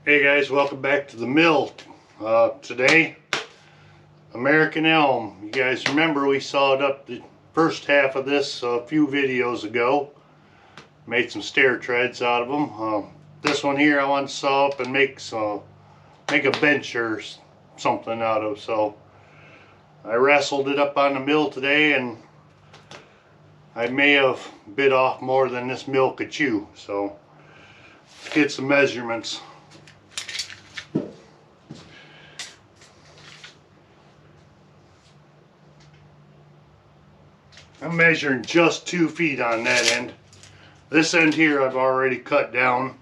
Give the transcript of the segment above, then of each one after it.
Hey guys, welcome back to the mill. Today, American elm. You guys remember we sawed up the first half of this a few videos ago. Made some stair treads out of them. This one here I want to saw up and make a bench or something out of. So I wrestled it up on the mill today, and I may have bit off more than this mill could chew. So let's get some measurements. I'm measuring just 2 feet on that end. This end here I've already cut down.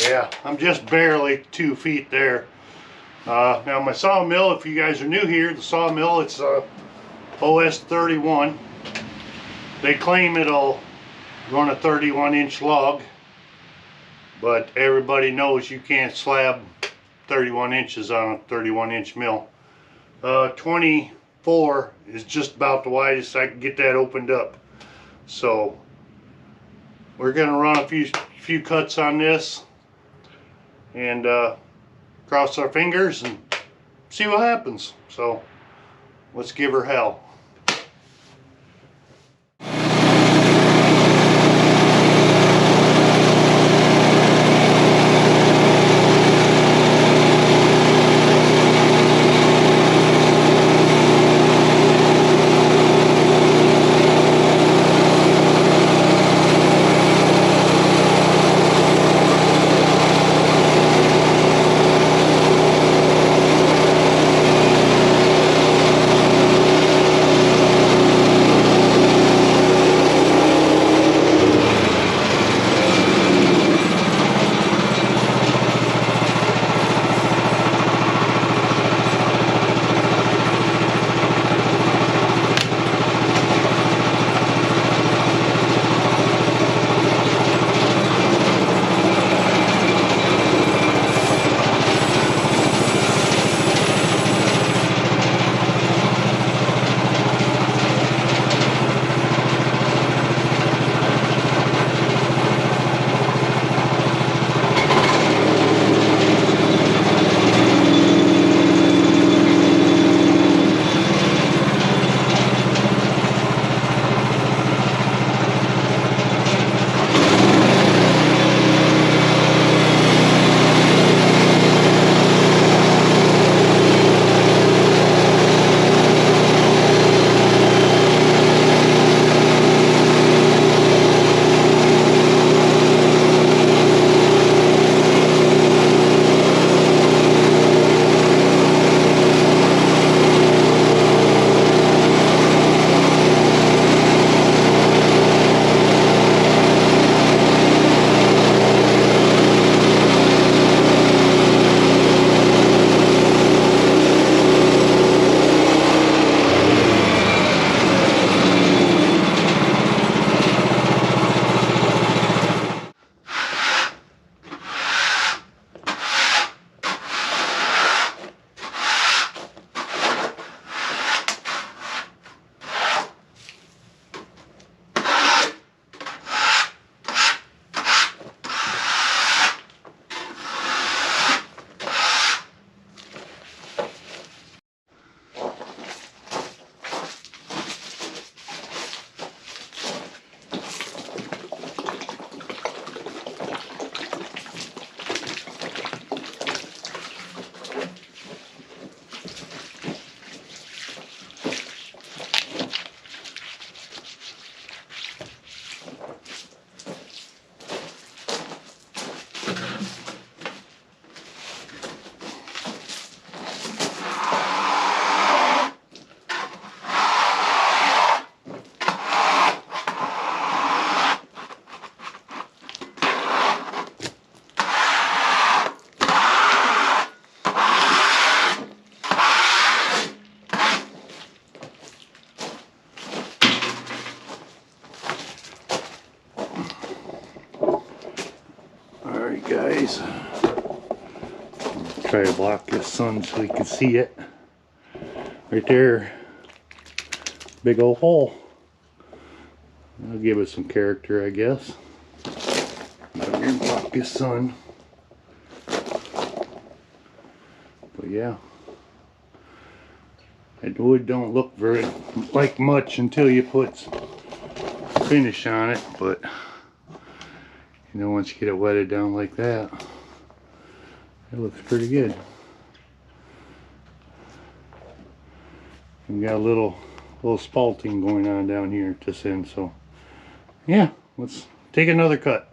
Yeah, I'm just barely 2 feet there. Now my sawmill, if you guys are new here, the sawmill, it's OS 31. They claim it'll run a 31-inch log, but everybody knows you can't slab 31 inches on a 31-inch mill. 24 is just about the widest I can get that opened up. So we're gonna run a few cuts on this and cross our fingers and see what happens. So let's give her hell. Alright guys, try to block this sun so we can see it. Right there, big old hole. I'll give it some character, I guess. Out here and pop his son. But yeah, that wood don't look very like much until you put finish on it, but you know, once you get it wetted down like that, it looks pretty good. We got a little spalting going on down here at this end, so yeah, let's take another cut.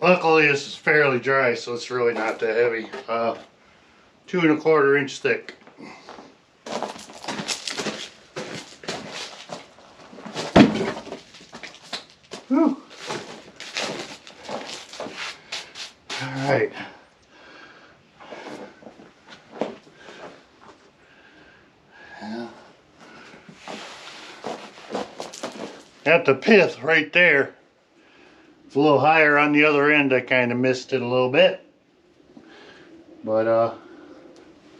Luckily this is fairly dry, so it's really not that heavy. 2 1/4 inch thick. Whew. All right. At the pith right there, it's a little higher on the other end. I kind of missed it a little bit, but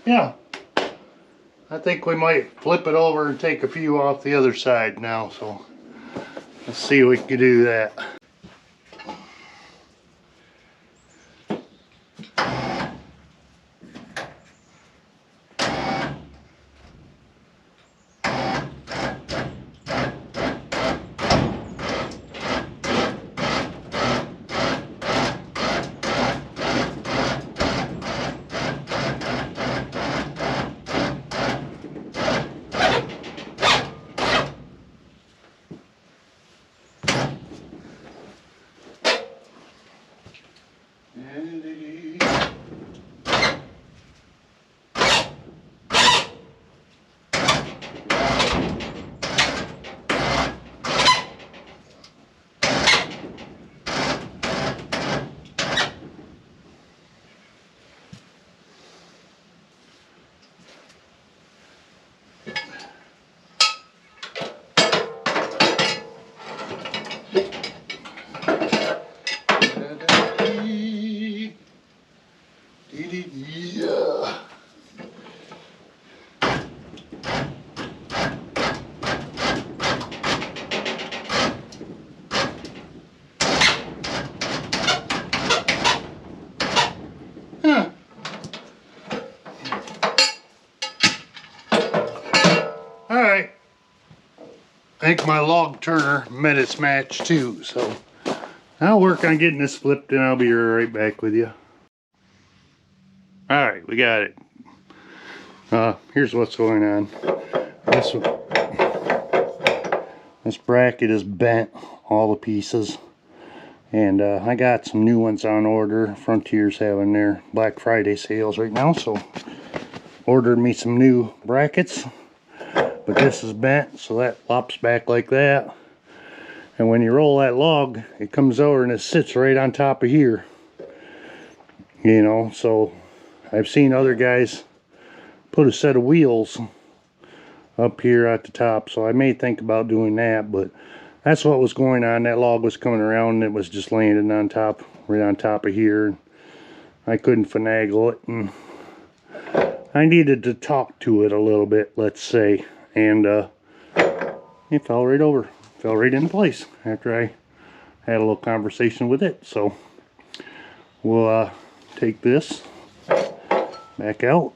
yeah, I think we might flip it over and take a few off the other side now, so let's see if we can do that. I think my log turner met its match too, so I'll work on getting this flipped and I'll be right back with you. Alright, we got it. Here's what's going on. This bracket is bent, all the pieces. And I got some new ones on order. Frontier's having their Black Friday sales right now, so ordered me some new brackets. But this is bent, so that lops back like that. And when you roll that log, it comes over and it sits right on top of here. You know, so I've seen other guys put a set of wheels up here at the top, so I may think about doing that, but that's what was going on. That log was coming around and it was just landing on top, right on top of here. I couldn't finagle it, and I needed to talk to it a little bit, let's say, and it fell right over, fell right into place after I had a little conversation with it. So we'll take this back out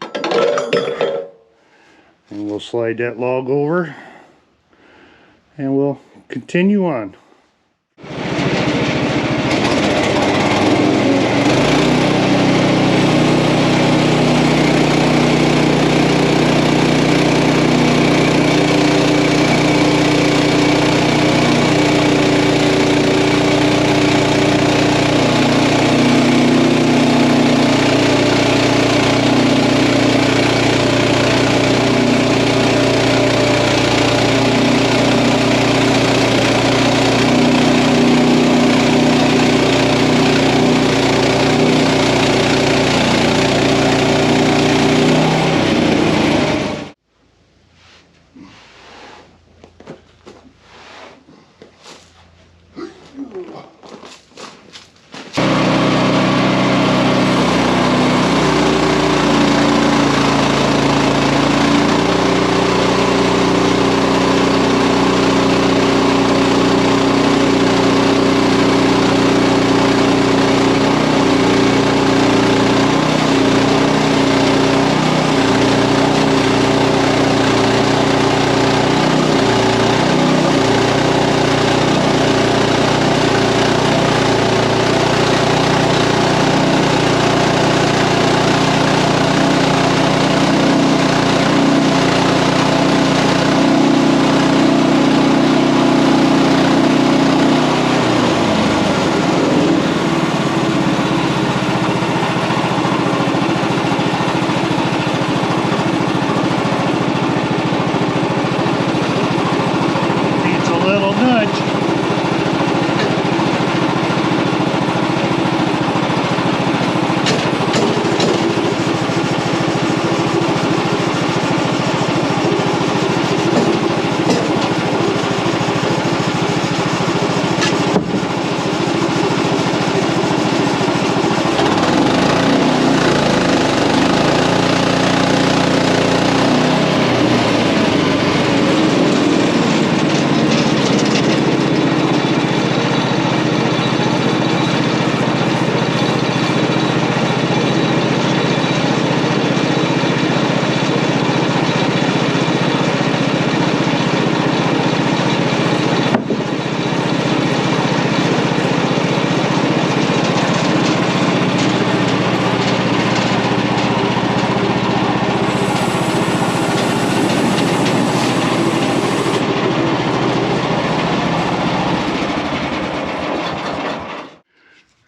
and we'll slide that log over and we'll continue on.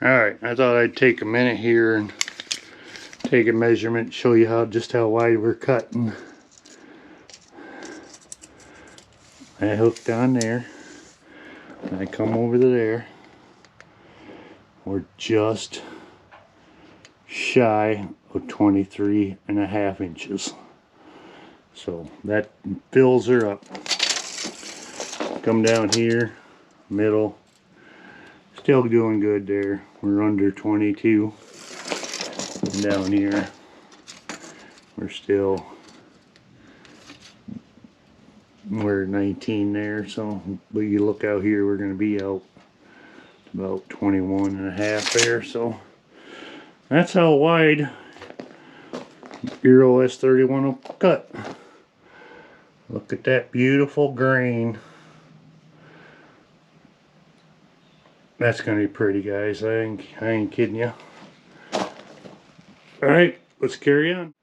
Alright, I thought I'd take a minute here and take a measurement, show you just how wide we're cutting. I hooked on there, and I come over to there. We're just shy of 23.5 inches. So that fills her up. Come down here, middle. Still doing good there. We're under 22. And down here, we're 19 there. So, but you look out here, we're going to be out about 21.5 there. So that's how wide your OS31 will cut. Look at that beautiful grain. That's gonna be pretty, guys. I ain't kidding you. Alright, let's carry on.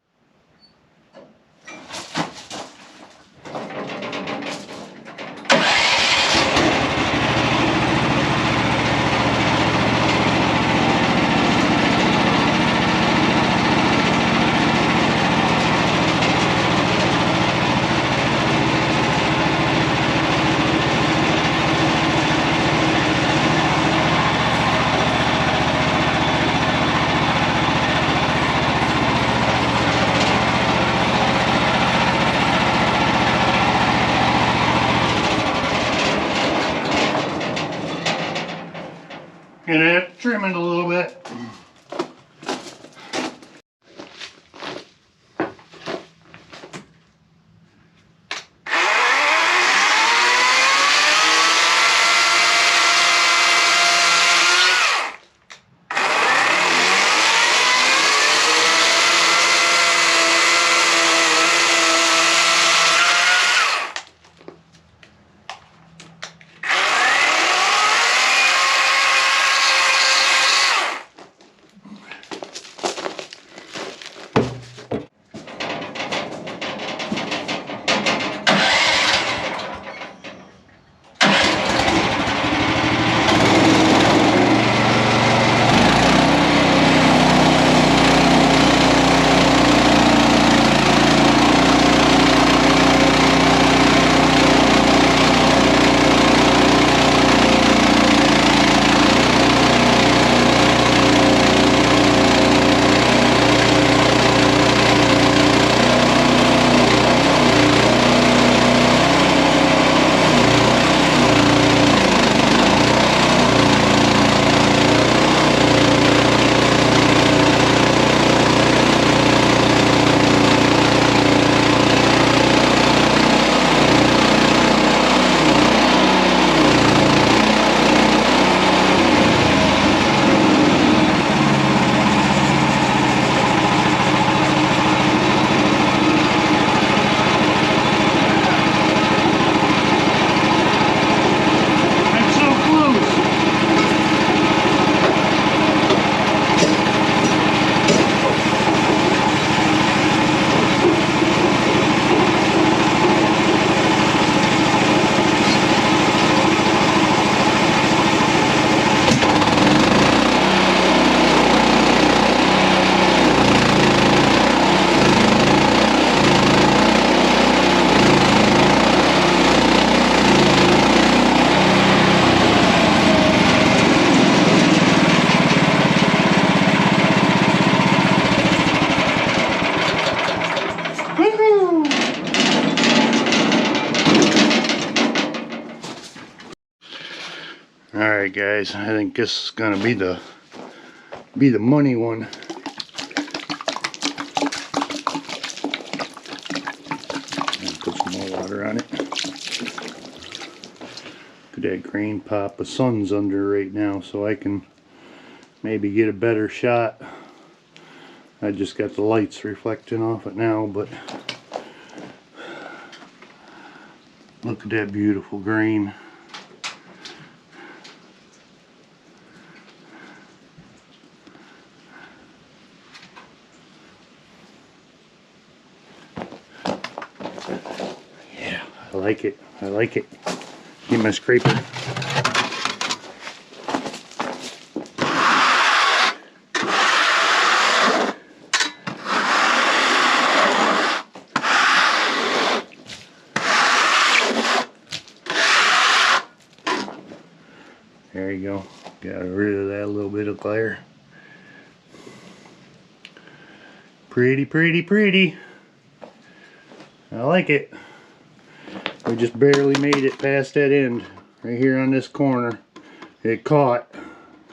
Gonna have to trim it a little bit. Alright guys, I think this is gonna be the money one. Put some more water on it. Look at that green pop. The sun's under right now, so I can maybe get a better shot. I just got the lights reflecting off it now, but look at that beautiful green. Yeah, I like it. I like it. Get my scraper. There you go. Got rid of that little bit of glare. Pretty, pretty, pretty. I like it. We just barely made it past that end. Right here on this corner. It caught.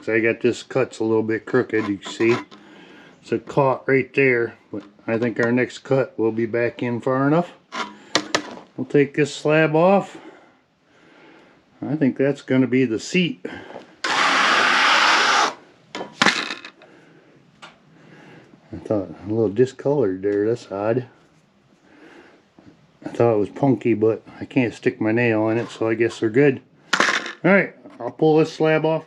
So I got this cut's a little bit crooked, you can see. So it caught right there. But I think our next cut will be back in far enough. We'll take this slab off. I think that's going to be the seat. I thought a little discolored there. That's odd. I thought it was punky, but I can't stick my nail in it, so I guess they're good. Alright, I'll pull this slab off.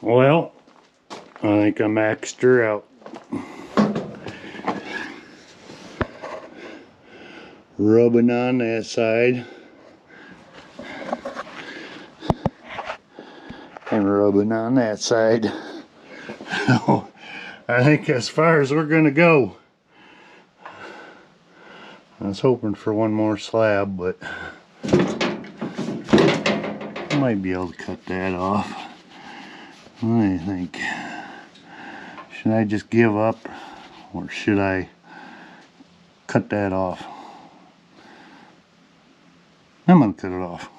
Well, I think I maxed her out. Rubbing on that side. And rubbing on that side. I think as far as we're gonna go. I was hoping for one more slab, but I might be able to cut that off. What do you think? Should I just give up, or should I cut that off? I'm gonna cut it off.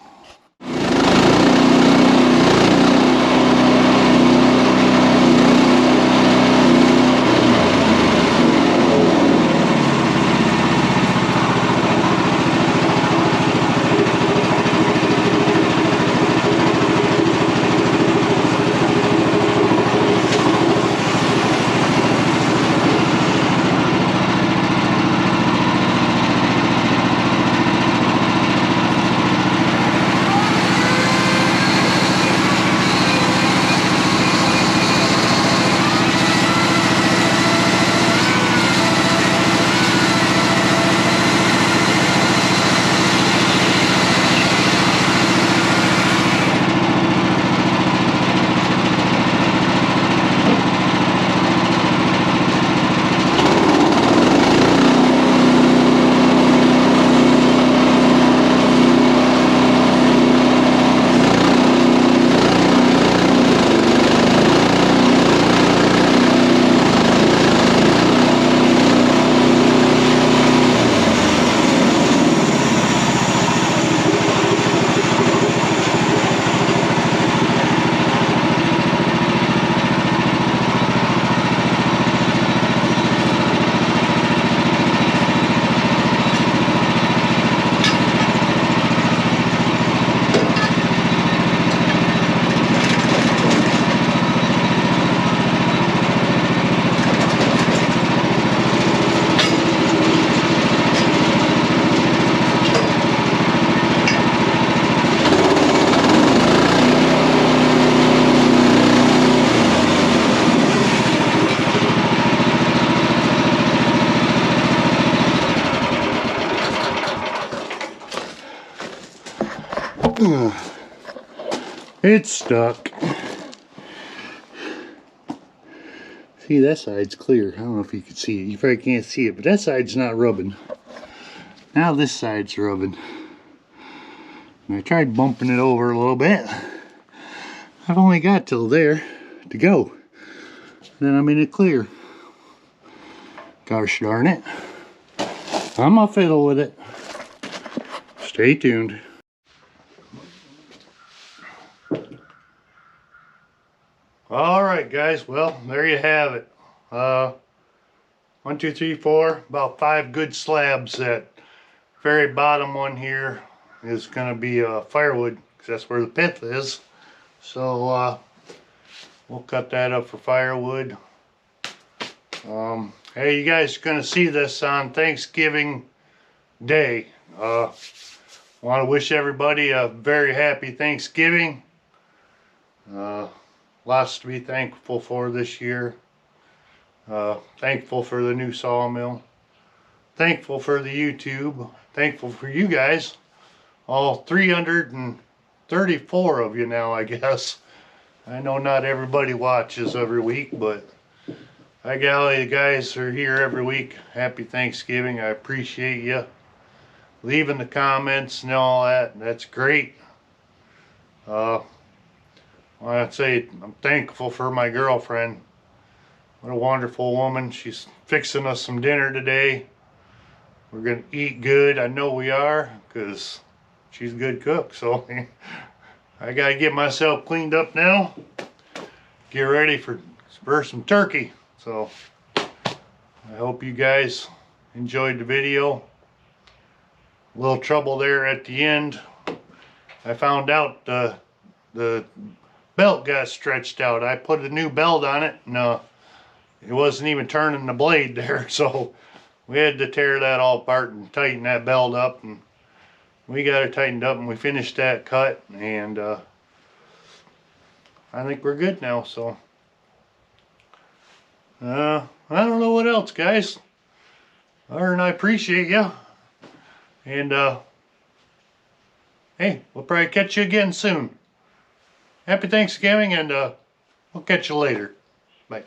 It's stuck. See, that side's clear. I don't know if you can see it. You probably can't see it, but that side's not rubbing. Now this side's rubbing. And I tried bumping it over a little bit. I've only got till there to go. Then I'm in it clear. Gosh darn it. I'm gonna fiddle with it. Stay tuned. Alright guys, well there you have it. 1, 2, 3, 4, about 5 good slabs. That very bottom one here is going to be firewood, because that's where the pith is. So we'll cut that up for firewood. Hey, you guys are going to see this on Thanksgiving Day. Want to wish everybody a very happy Thanksgiving. Lots to be thankful for this year. Thankful for the new sawmill. Thankful for the YouTube. Thankful for you guys. All 334 of you now, I guess. I know not everybody watches every week, but I golly, the guys are here every week. Happy Thanksgiving. I appreciate you leaving the comments and all that. That's great. I'd say I'm thankful for my girlfriend. What a wonderful woman. She's fixing us some dinner today. We're going to eat good. I know we are, because she's a good cook. So I got to get myself cleaned up now. Get ready for some turkey. So I hope you guys enjoyed the video. A little trouble there at the end. I found out the belt got stretched out. I put a new belt on it, and it wasn't even turning the blade there, so we had to tear that all apart and tighten that belt up, and we got it tightened up and we finished that cut, and I think we're good now. So I don't know what else, guys. Other than I appreciate you, and hey, we'll probably catch you again soon. Happy Thanksgiving, and we'll catch you later. Bye.